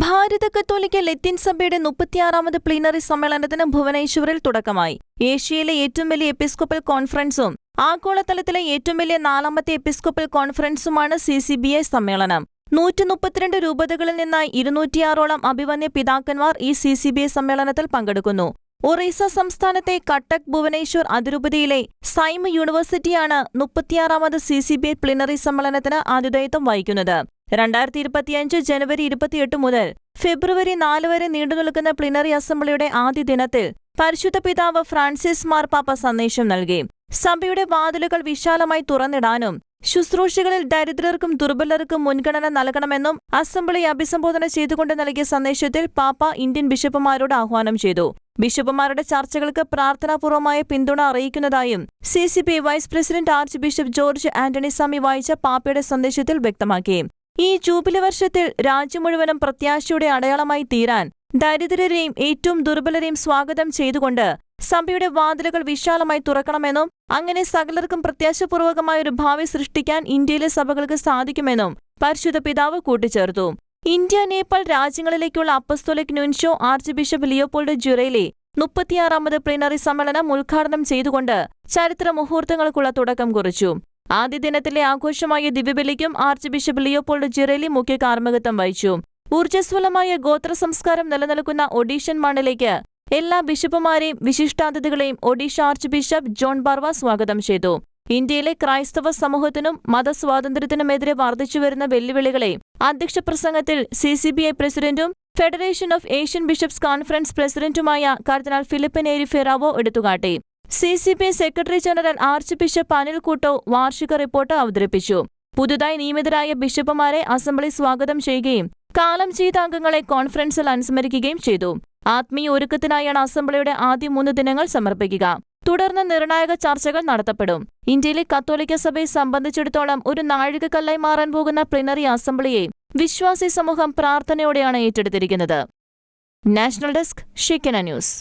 ഭാരത കത്തോലിക്ക ലത്തീൻ സഭയുടെ 36ാമത് പ്ലീനറി സമ്മേളനത്തിന് ഭുവനേശ്വറിൽ തുടക്കമായി. ഏഷ്യയിലെ ഏറ്റവും വലിയ എപ്പിസ്കോപ്പൽ കോൺഫറൻസും ആഗോളതലത്തിലെ ഏറ്റവും വലിയ 4ാമത്തെ എപ്പിസ്കോപ്പൽ കോൺഫറൻസുമാണ് CCBI സമ്മേളനം. 132 രൂപതകളിൽ നിന്നായി 206ഓളം അഭിവന്യ പിതാക്കന്മാർ ഈ CCBI സമ്മേളനത്തിൽ പങ്കെടുക്കുന്നു. ഒറീസ സംസ്ഥാനത്തെ കട്ടക് ഭുവനേശ്വർ അതിരൂപതയിലെ സൈമ് യൂണിവേഴ്സിറ്റിയാണ് 36ാമത് CCBI പ്ലീനറി സമ്മേളനത്തിന് ആതിഥേയത്വം വഹിക്കുന്നത്. 2025 ജനുവരി 28 മുതൽ ഫെബ്രുവരി 4 വരെ നീണ്ടുനിൽക്കുന്ന പ്ലീനറി അസംബ്ലിയുടെ ആദ്യ ദിനത്തിൽ പരിശുദ്ധ പിതാവ് ഫ്രാൻസിസ് മാർപ്പാപ്പ സന്ദേശം നൽകി. സഭയുടെ വാതിലുകൾ വിശാലമായി തുറന്നിടാനും ശുശ്രൂഷകളിൽ ദരിദ്രർക്കും ദുർബലർക്കും മുൻഗണന നൽകണമെന്നും അസംബ്ലി അഭിസംബോധന ചെയ്തുകൊണ്ട് നൽകിയ സന്ദേശത്തിൽ പാപ്പ ഇന്ത്യൻ ബിഷപ്പുമാരോട് ആഹ്വാനം ചെയ്തു. ബിഷപ്പുമാരുടെ ചർച്ചകൾക്ക് പ്രാർത്ഥനാപൂർവമായ പിന്തുണ അറിയിക്കുന്നതായും CCBI vice president archbishop George Antony Sami വായിച്ച പാപ്പയുടെ സന്ദേശത്തിൽ വ്യക്തമാക്കി. ഈ ജൂബിലി വർഷത്തിൽ രാജ്യം മുഴുവനും പ്രത്യാശയുടെ അടയാളമായി തീരാൻ ദരിദ്രരെയും ഏറ്റവും ദുർബലരെയും സ്വാഗതം ചെയ്തുകൊണ്ട് സഭയുടെ വാതിലുകൾ വിശാലമായി തുറക്കണമെന്നും അങ്ങനെ സകലർക്കും പ്രത്യാശപൂർവകമായ ഒരു ഭാവി സൃഷ്ടിക്കാൻ ഇന്ത്യയിലെ സഭകൾക്ക് സാധിക്കുമെന്നും പരിശുദ്ധ പിതാവ് കൂട്ടിച്ചേർത്തു. ഇന്ത്യ, നേപ്പാൾ രാജ്യങ്ങളിലേക്കുള്ള apostolic nuncio archbishop Leopold Girelli 36ാമത് പ്ലീനറി സമ്മേളനം ഉദ്ഘാടനം ചെയ്തുകൊണ്ട് ചരിത്ര മുഹൂർത്തങ്ങൾക്കുള്ള തുടക്കം കുറിച്ചു. ആദ്യ ദിനത്തിലെ ആഘോഷമായ ദിവ്യബലിക്കും ആർച്ച് ബിഷപ്പ് ലിയോപോൾഡ് ജ്യുറേലി മുഖ്യ കാർമ്മികത്വം വഹിച്ചു. ഊർജ്ജസ്വലമായ ഗോത്ര സംസ്കാരം നിലനിൽക്കുന്ന ഒഡീഷൻ മണ്ണിലേക്ക് എല്ലാ ബിഷപ്പുമാരെയും വിശിഷ്ടാതിഥികളെയും ഒഡീഷ ആർച്ച് ബിഷപ്പ് ജോൺ ബാർവ സ്വാഗതം ചെയ്തു. ഇന്ത്യയിലെ ക്രൈസ്തവ സമൂഹത്തിനും മതസ്വാതന്ത്ര്യത്തിനുമെതിരെ വർദ്ധിച്ചുവരുന്ന വെല്ലുവിളികളെ അധ്യക്ഷ പ്രസംഗത്തിൽ CCBI പ്രസിഡന്റും federation of Asian bishops conference പ്രസിഡന്റുമായ കർദിനാൾ ഫിലിപ്പ് നേരി ഫെറാവോ എടുത്തുകാട്ടി. CCBI secretary general archbishop Anil Couto വാർഷിക റിപ്പോർട്ട് അവതരിപ്പിച്ചു. പുതുതായി നിയമിതരായ ബിഷപ്പുമാരെ അസംബ്ലി സ്വാഗതം ചെയ്യുകയും കാലം ചെയ്ത അംഗങ്ങളെ കോൺഫറൻസിൽ അനുസ്മരിക്കുകയും ചെയ്തു. ആത്മീയ ഒരുക്കത്തിനായാണ് അസംബ്ലിയുടെ ആദ്യ 3 ദിനങ്ങൾ സമർപ്പിക്കുക. തുടർന്ന് നിർണായക ചർച്ചകൾ നടത്തപ്പെടും. ഇന്ത്യയിലെ കത്തോലിക്ക സഭയെ സംബന്ധിച്ചിടത്തോളം ഒരു നാഴികക്കല്ലായി മാറാൻ പോകുന്ന പ്ലീനറി അസംബ്ലിയെ വിശ്വാസി സമൂഹം പ്രാർത്ഥനയോടെയാണ് ഏറ്റെടുത്തിരിക്കുന്നത്. National desk, Shekinah news.